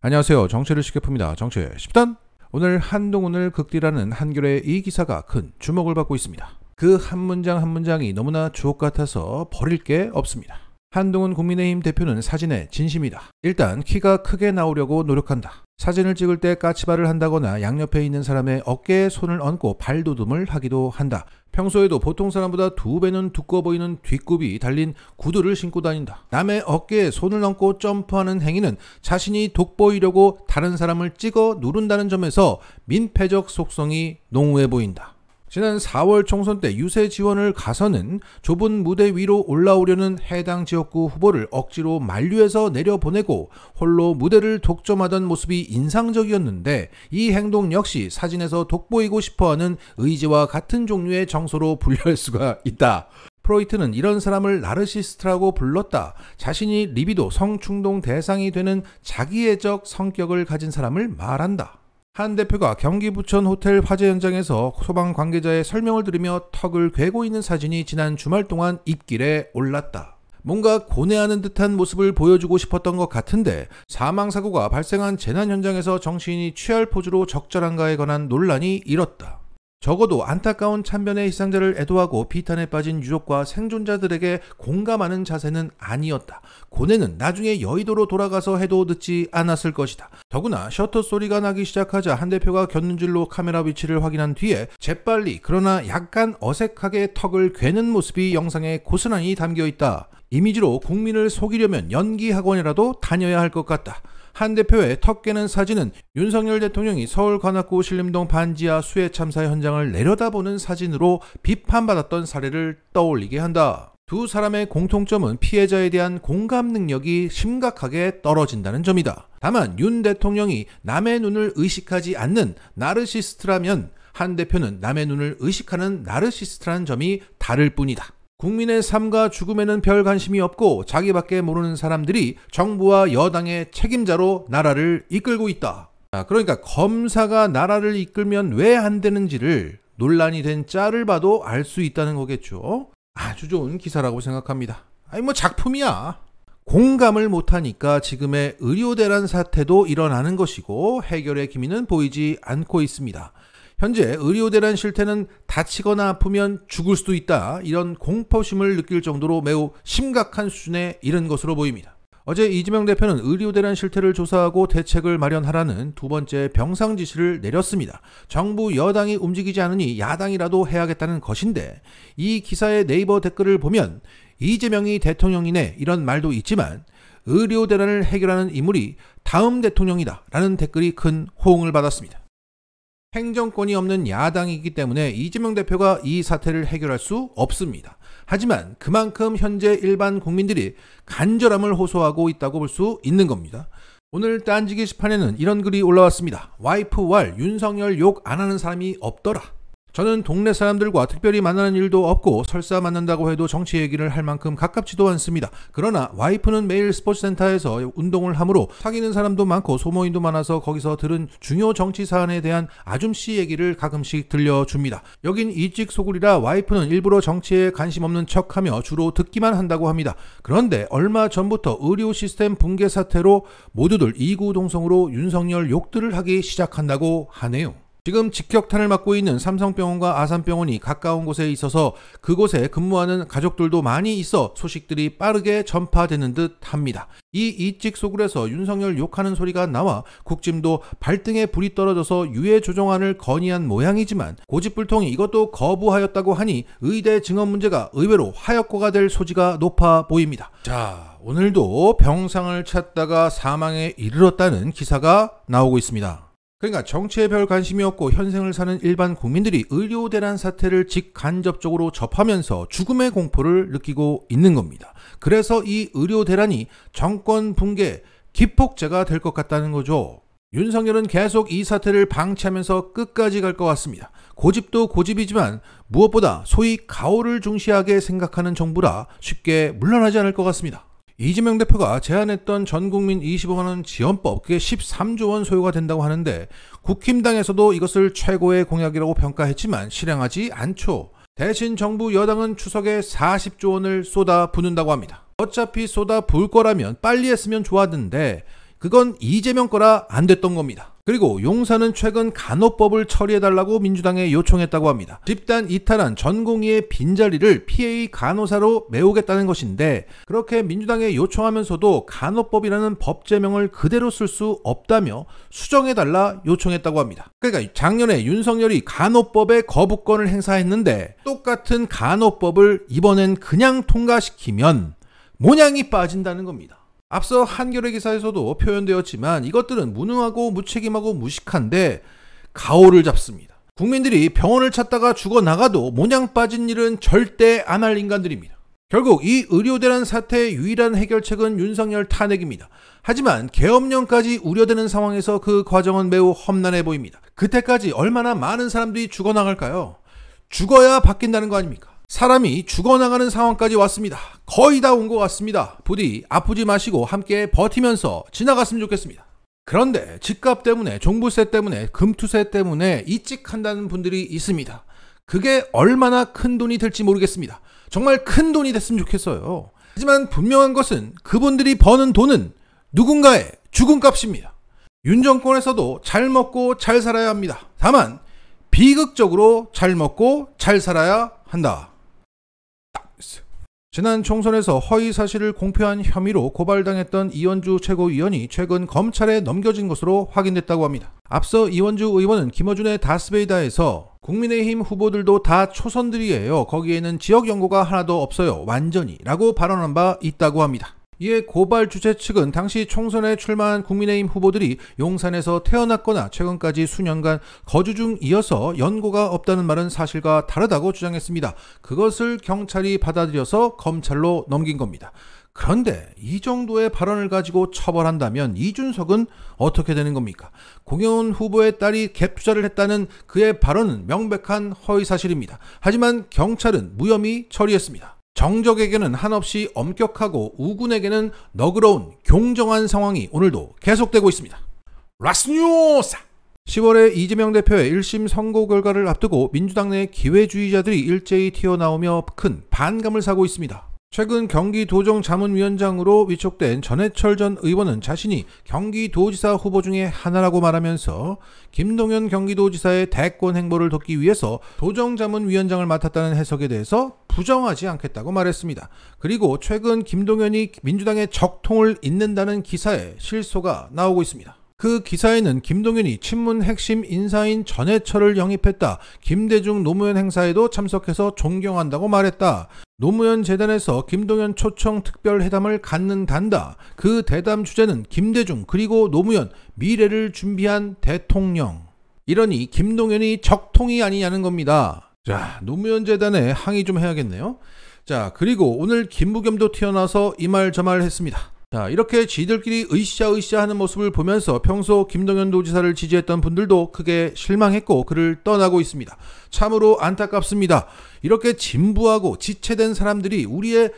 안녕하세요. 정치를 쉽게 풉니다. 정치의 10단. 오늘 한동훈을 극딜하는 한겨레 이 기사가 큰 주목을 받고 있습니다. 그 한 문장 한 문장이 너무나 주옥 같아서 버릴 게 없습니다. 한동훈 국민의힘 대표는 사진에 진심이다. 일단 키가 크게 나오려고 노력한다. 사진을 찍을 때 까치발을 한다거나 양옆에 있는 사람의 어깨에 손을 얹고 발도듬을 하기도 한다. 평소에도 보통 사람보다 2배는 두꺼워 보이는 뒷굽이 달린 구두를 신고 다닌다. 남의 어깨에 손을 얹고 점프하는 행위는 자신이 돋보이려고 다른 사람을 찍어 누른다는 점에서 민폐적 속성이 농후해 보인다. 지난 4월 총선 때 유세 지원을 가서는 좁은 무대 위로 올라오려는 해당 지역구 후보를 억지로 만류해서 내려보내고 홀로 무대를 독점하던 모습이 인상적이었는데, 이 행동 역시 사진에서 돋보이고 싶어하는 의지와 같은 종류의 정서로 분류할 수가 있다. 프로이트는 이런 사람을 나르시스트라고 불렀다. 자신이 리비도 성충동 대상이 되는 자기애적 성격을 가진 사람을 말한다. 한 대표가 경기 부천 호텔 화재 현장에서 소방 관계자의 설명을 들으며 턱을 괴고 있는 사진이 지난 주말 동안 입길에 올랐다. 뭔가 고뇌하는 듯한 모습을 보여주고 싶었던 것 같은데, 사망사고가 발생한 재난 현장에서 정치인이 취할 포즈로 적절한가에 관한 논란이 일었다. 적어도 안타까운 참변의 희생자를 애도하고 비탄에 빠진 유족과 생존자들에게 공감하는 자세는 아니었다. 고뇌는 나중에 여의도로 돌아가서 해도 늦지 않았을 것이다. 더구나 셔터 소리가 나기 시작하자 한 대표가 곁눈질로 카메라 위치를 확인한 뒤에 재빨리 그러나 약간 어색하게 턱을 괴는 모습이 영상에 고스란히 담겨있다. 이미지로 국민을 속이려면 연기학원이라도 다녀야 할 것 같다. 한 대표의 턱 깨는 사진은 윤석열 대통령이 서울 관악구 신림동 반지하 수해 참사 현장을 내려다보는 사진으로 비판받았던 사례를 떠올리게 한다. 두 사람의 공통점은 피해자에 대한 공감 능력이 심각하게 떨어진다는 점이다. 다만 윤 대통령이 남의 눈을 의식하지 않는 나르시스트라면 한 대표는 남의 눈을 의식하는 나르시스트라는 점이 다를 뿐이다. 국민의 삶과 죽음에는 별 관심이 없고 자기밖에 모르는 사람들이 정부와 여당의 책임자로 나라를 이끌고 있다. 그러니까 검사가 나라를 이끌면 왜 안 되는지를 논란이 된 짤을 봐도 알 수 있다는 거겠죠. 아주 좋은 기사라고 생각합니다. 작품이야. 공감을 못하니까 지금의 의료대란 사태도 일어나는 것이고 해결의 기미는 보이지 않고 있습니다. 현재 의료대란 실태는 다치거나 아프면 죽을 수도 있다, 이런 공포심을 느낄 정도로 매우 심각한 수준에 이른 것으로 보입니다. 어제 이재명 대표는 의료대란 실태를 조사하고 대책을 마련하라는 두 번째 병상 지시를 내렸습니다. 정부 여당이 움직이지 않으니 야당이라도 해야겠다는 것인데, 이 기사의 네이버 댓글을 보면 이재명이 대통령이네 이런 말도 있지만 의료대란을 해결하는 인물이 다음 대통령이다 라는 댓글이 큰 호응을 받았습니다. 행정권이 없는 야당이기 때문에 이재명 대표가 이 사태를 해결할 수 없습니다. 하지만 그만큼 현재 일반 국민들이 간절함을 호소하고 있다고 볼 수 있는 겁니다. 오늘 딴지 게시판에는 이런 글이 올라왔습니다. 와이프 왈 윤석열 욕 안 하는 사람이 없더라. 저는 동네 사람들과 특별히 만나는 일도 없고 설사 만난다고 해도 정치 얘기를 할 만큼 가깝지도 않습니다. 그러나 와이프는 매일 스포츠센터에서 운동을 하므로 사귀는 사람도 많고 소모임도 많아서 거기서 들은 중요 정치 사안에 대한 아줌씨 얘기를 가끔씩 들려줍니다. 여긴 이찍 소굴이라 와이프는 일부러 정치에 관심 없는 척하며 주로 듣기만 한다고 합니다. 그런데 얼마 전부터 의료 시스템 붕괴 사태로 모두들 이구동성으로 윤석열 욕들을 하기 시작한다고 하네요. 지금 직격탄을 맞고 있는 삼성병원과 아산병원이 가까운 곳에 있어서 그곳에 근무하는 가족들도 많이 있어 소식들이 빠르게 전파되는 듯 합니다. 이 이직 소굴에서 윤석열 욕하는 소리가 나와 국짐도 발등에 불이 떨어져서 유해 조정안을 건의한 모양이지만 고집불통이 이것도 거부하였다고 하니 의대 증언 문제가 의외로 화약고가 될 소지가 높아 보입니다. 자, 오늘도 병상을 찾다가 사망에 이르렀다는 기사가 나오고 있습니다. 그러니까 정치에 별 관심이 없고 현생을 사는 일반 국민들이 의료대란 사태를 직간접적으로 접하면서 죽음의 공포를 느끼고 있는 겁니다. 그래서 이 의료대란이 정권 붕괴 기폭제가 될 것 같다는 거죠. 윤석열은 계속 이 사태를 방치하면서 끝까지 갈 것 같습니다. 고집도 고집이지만 무엇보다 소위 가오를 중시하게 생각하는 정부라 쉽게 물러나지 않을 것 같습니다. 이재명 대표가 제안했던 전국민 25만원 지원법, 그게 13조 원 소요가 된다고 하는데 국힘당에서도 이것을 최고의 공약이라고 평가했지만 실행하지 않죠. 대신 정부 여당은 추석에 40조 원을 쏟아 붓는다고 합니다. 어차피 쏟아 부을 거라면 빨리 했으면 좋았는데 그건 이재명 거라 안 됐던 겁니다. 그리고 용산은 최근 간호법을 처리해달라고 민주당에 요청했다고 합니다. 집단 이탈한 전공의의 빈자리를 PA 간호사로 메우겠다는 것인데 그렇게 민주당에 요청하면서도 간호법이라는 법 제명을 그대로 쓸 수 없다며 수정해달라 요청했다고 합니다. 그러니까 작년에 윤석열이 간호법에 거부권을 행사했는데 똑같은 간호법을 이번엔 그냥 통과시키면 모냥이 빠진다는 겁니다. 앞서 한겨레 기사에서도 표현되었지만 이것들은 무능하고 무책임하고 무식한데 가오를 잡습니다. 국민들이 병원을 찾다가 죽어나가도 모냥 빠진 일은 절대 안 할 인간들입니다. 결국 이 의료대란 사태의 유일한 해결책은 윤석열 탄핵입니다. 하지만 계엄령까지 우려되는 상황에서 그 과정은 매우 험난해 보입니다. 그때까지 얼마나 많은 사람들이 죽어나갈까요? 죽어야 바뀐다는 거 아닙니까? 사람이 죽어나가는 상황까지 왔습니다. 거의 다 온 것 같습니다. 부디 아프지 마시고 함께 버티면서 지나갔으면 좋겠습니다. 그런데 집값 때문에, 종부세 때문에, 금투세 때문에 이직한다는 분들이 있습니다. 그게 얼마나 큰 돈이 될지 모르겠습니다. 정말 큰 돈이 됐으면 좋겠어요. 하지만 분명한 것은 그분들이 버는 돈은 누군가의 죽음값입니다. 윤 정권에서도 잘 먹고 잘 살아야 합니다. 다만 비극적으로 잘 먹고 잘 살아야 한다. 지난 총선에서 허위 사실을 공표한 혐의로 고발당했던 이원주 최고위원이 최근 검찰에 넘겨진 것으로 확인됐다고 합니다. 앞서 이원주 의원은 김어준의 다스베이다에서 국민의힘 후보들도 다 초선들이에요. 거기에는 지역 연고가 하나도 없어요. 완전히 라고 발언한 바 있다고 합니다. 이에 고발 주체 측은 당시 총선에 출마한 국민의힘 후보들이 용산에서 태어났거나 최근까지 수년간 거주 중이어서 연고가 없다는 말은 사실과 다르다고 주장했습니다. 그것을 경찰이 받아들여서 검찰로 넘긴 겁니다. 그런데 이 정도의 발언을 가지고 처벌한다면 이준석은 어떻게 되는 겁니까? 공영훈 후보의 딸이 갭 투자를 했다는 그의 발언은 명백한 허위사실입니다. 하지만 경찰은 무혐의 처리했습니다. 정적에게는 한없이 엄격하고 우군에게는 너그러운 공정한 상황이 오늘도 계속되고 있습니다. 라스뉴스! 10월에 이재명 대표의 1심 선고 결과를 앞두고 민주당 내 기회주의자들이 일제히 튀어나오며 큰 반감을 사고 있습니다. 최근 경기도정자문위원장으로 위촉된 전해철 전 의원은 자신이 경기도지사 후보 중에 하나라고 말하면서 김동연 경기도지사의 대권 행보를 돕기 위해서 도정자문위원장을 맡았다는 해석에 대해서 부정하지 않겠다고 말했습니다. 그리고 최근 김동연이 민주당의 적통을 잇는다는 기사에 실소가 나오고 있습니다. 그 기사에는 김동연이 친문 핵심 인사인 전해철을 영입했다. 김대중 노무현 행사에도 참석해서 존경한다고 말했다. 노무현 재단에서 김동연 초청 특별회담을 갖는단다. 그 대담 주제는 김대중 그리고 노무현 미래를 준비한 대통령. 이러니 김동연이 적통이 아니냐는 겁니다. 자, 노무현 재단에 항의 좀 해야겠네요. 자, 그리고 오늘 김부겸도 튀어나와서 이 말 저 말 했습니다. 자, 이렇게 지들끼리 으쌰으쌰 하는 모습을 보면서 평소 김동연 도지사를 지지했던 분들도 크게 실망했고 그를 떠나고 있습니다. 참으로 안타깝습니다. 이렇게 진부하고 지체된 사람들이 우리의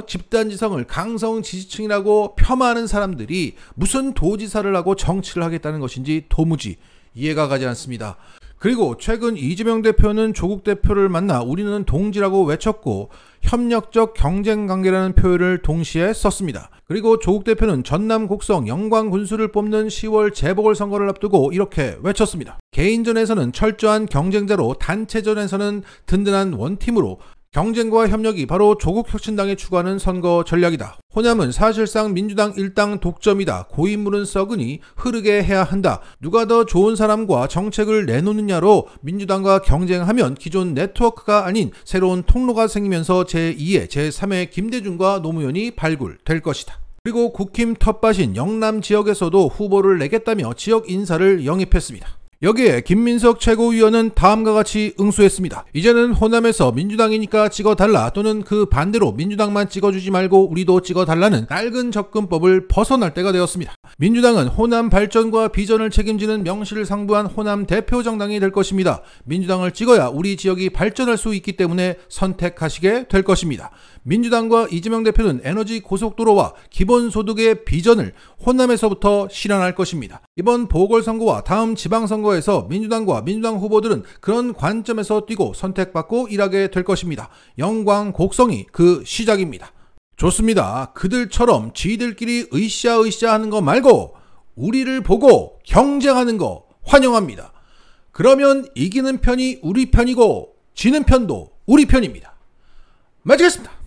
집단지성을 강성 지지층이라고 폄하하는 사람들이 무슨 도지사를 하고 정치를 하겠다는 것인지 도무지 이해가 가지 않습니다. 그리고 최근 이재명 대표는 조국 대표를 만나 우리는 동지라고 외쳤고 협력적 경쟁관계라는 표현을 동시에 썼습니다. 그리고 조국 대표는 전남 곡성 영광군수를 뽑는 10월 재보궐선거를 앞두고 이렇게 외쳤습니다. 개인전에서는 철저한 경쟁자로 단체전에서는 든든한 원팀으로 경쟁과 협력이 바로 조국혁신당이 추구하는 선거 전략이다. 호남은 사실상 민주당 일당 독점이다. 고인물은 썩으니 흐르게 해야 한다. 누가 더 좋은 사람과 정책을 내놓느냐로 민주당과 경쟁하면 기존 네트워크가 아닌 새로운 통로가 생기면서 제2의 제3의 김대중과 노무현이 발굴될 것이다. 그리고 국힘 텃밭인 영남 지역에서도 후보를 내겠다며 지역 인사를 영입했습니다. 여기에 김민석 최고위원은 다음과 같이 응수했습니다. 이제는 호남에서 민주당이니까 찍어달라 또는 그 반대로 민주당만 찍어주지 말고 우리도 찍어달라는 낡은 접근법을 벗어날 때가 되었습니다. 민주당은 호남 발전과 비전을 책임지는 명실상부한 호남 대표 정당이 될 것입니다. 민주당을 찍어야 우리 지역이 발전할 수 있기 때문에 선택하시게 될 것입니다. 민주당과 이재명 대표는 에너지 고속도로와 기본소득의 비전을 호남에서부터 실현할 것입니다. 이번 보궐선거와 다음 지방선거에서 민주당과 민주당 후보들은 그런 관점에서 뛰고 선택받고 일하게 될 것입니다. 영광 곡성이 그 시작입니다. 좋습니다. 그들처럼 지들끼리 으쌰으쌰 하는 거 말고 우리를 보고 경쟁하는 거 환영합니다. 그러면 이기는 편이 우리 편이고 지는 편도 우리 편입니다. 마치겠습니다.